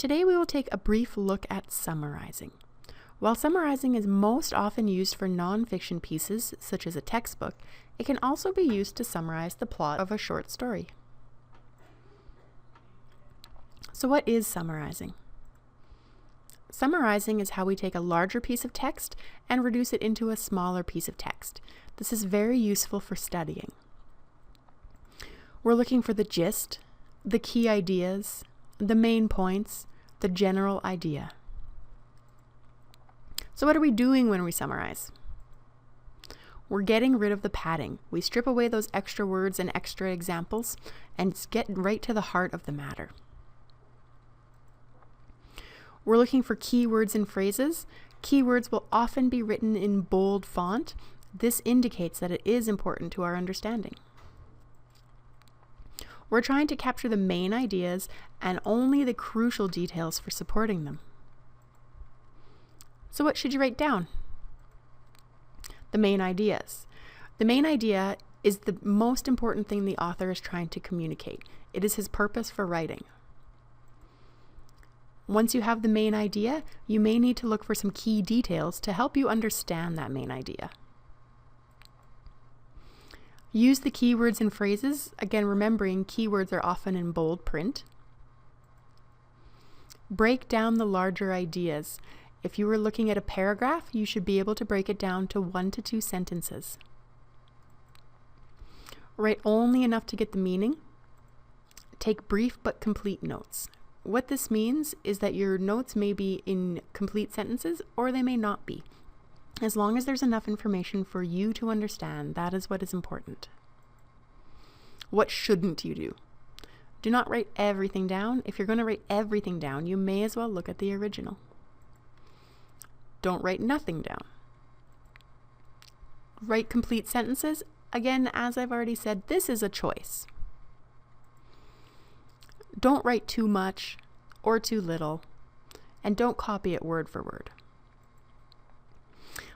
Today we will take a brief look at summarizing. While summarizing is most often used for nonfiction pieces, such as a textbook, it can also be used to summarize the plot of a short story. So what is summarizing? Summarizing is how we take a larger piece of text and reduce it into a smaller piece of text. This is very useful for studying. We're looking for the gist, the key ideas, the main points, the general idea. So what are we doing when we summarize? We're getting rid of the padding. We strip away those extra words and extra examples and get right to the heart of the matter. We're looking for keywords and phrases. Keywords will often be written in bold font. This indicates that it is important to our understanding. We're trying to capture the main ideas and only the crucial details for supporting them. So what should you write down? The main ideas. The main idea is the most important thing the author is trying to communicate. It is his purpose for writing. Once you have the main idea, you may need to look for some key details to help you understand that main idea. Use the keywords and phrases, again remembering keywords are often in bold print. Break down the larger ideas. If you were looking at a paragraph, you should be able to break it down to 1 to 2 sentences. Write only enough to get the meaning. Take brief but complete notes. What this means is that your notes may be in complete sentences or they may not be. As long as there's enough information for you to understand, that is what is important. What shouldn't you do? Do not write everything down. If you're going to write everything down, you may as well look at the original. Don't write nothing down. Write complete sentences. Again, as I've already said, this is a choice. Don't write too much or too little, and don't copy it word for word.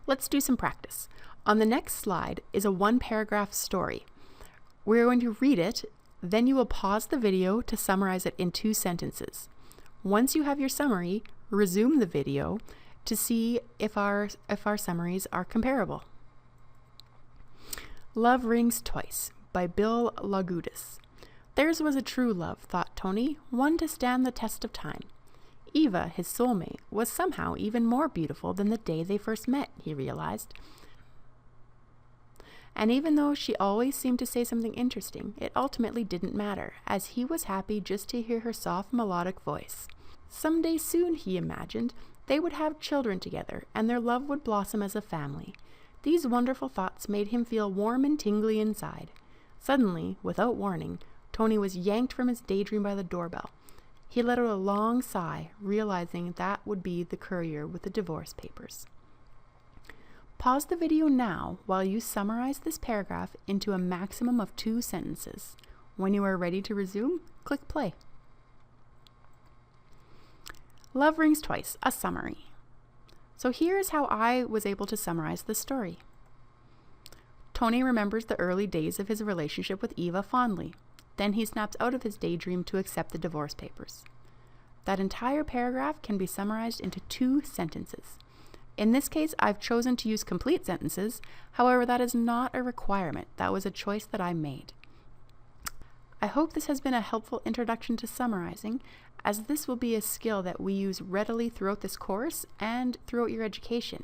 Let's do some practice. On the next slide is a 1-paragraph story. We're going to read it, then you will pause the video to summarize it in 2 sentences. Once you have your summary, resume the video to see if our summaries are comparable. Love Rings Twice by Bill Lagudis. Theirs was a true love, thought Tony, one to stand the test of time. Eva, his soulmate, was somehow even more beautiful than the day they first met, he realized. And even though she always seemed to say something interesting, it ultimately didn't matter, as he was happy just to hear her soft melodic voice. Someday soon, he imagined, they would have children together, and their love would blossom as a family. These wonderful thoughts made him feel warm and tingly inside. Suddenly, without warning, Tony was yanked from his daydream by the doorbell. He let out a long sigh, realizing that would be the courier with the divorce papers. Pause the video now while you summarize this paragraph into a maximum of 2 sentences. When you are ready to resume, click play. Love Rings Twice, a summary. So here's how I was able to summarize the story. Tony remembers the early days of his relationship with Eva fondly. Then he snaps out of his daydream to accept the divorce papers. That entire paragraph can be summarized into 2 sentences. In this case, I've chosen to use complete sentences. However, that is not a requirement. That was a choice that I made. I hope this has been a helpful introduction to summarizing, as this will be a skill that we use readily throughout this course and throughout your education.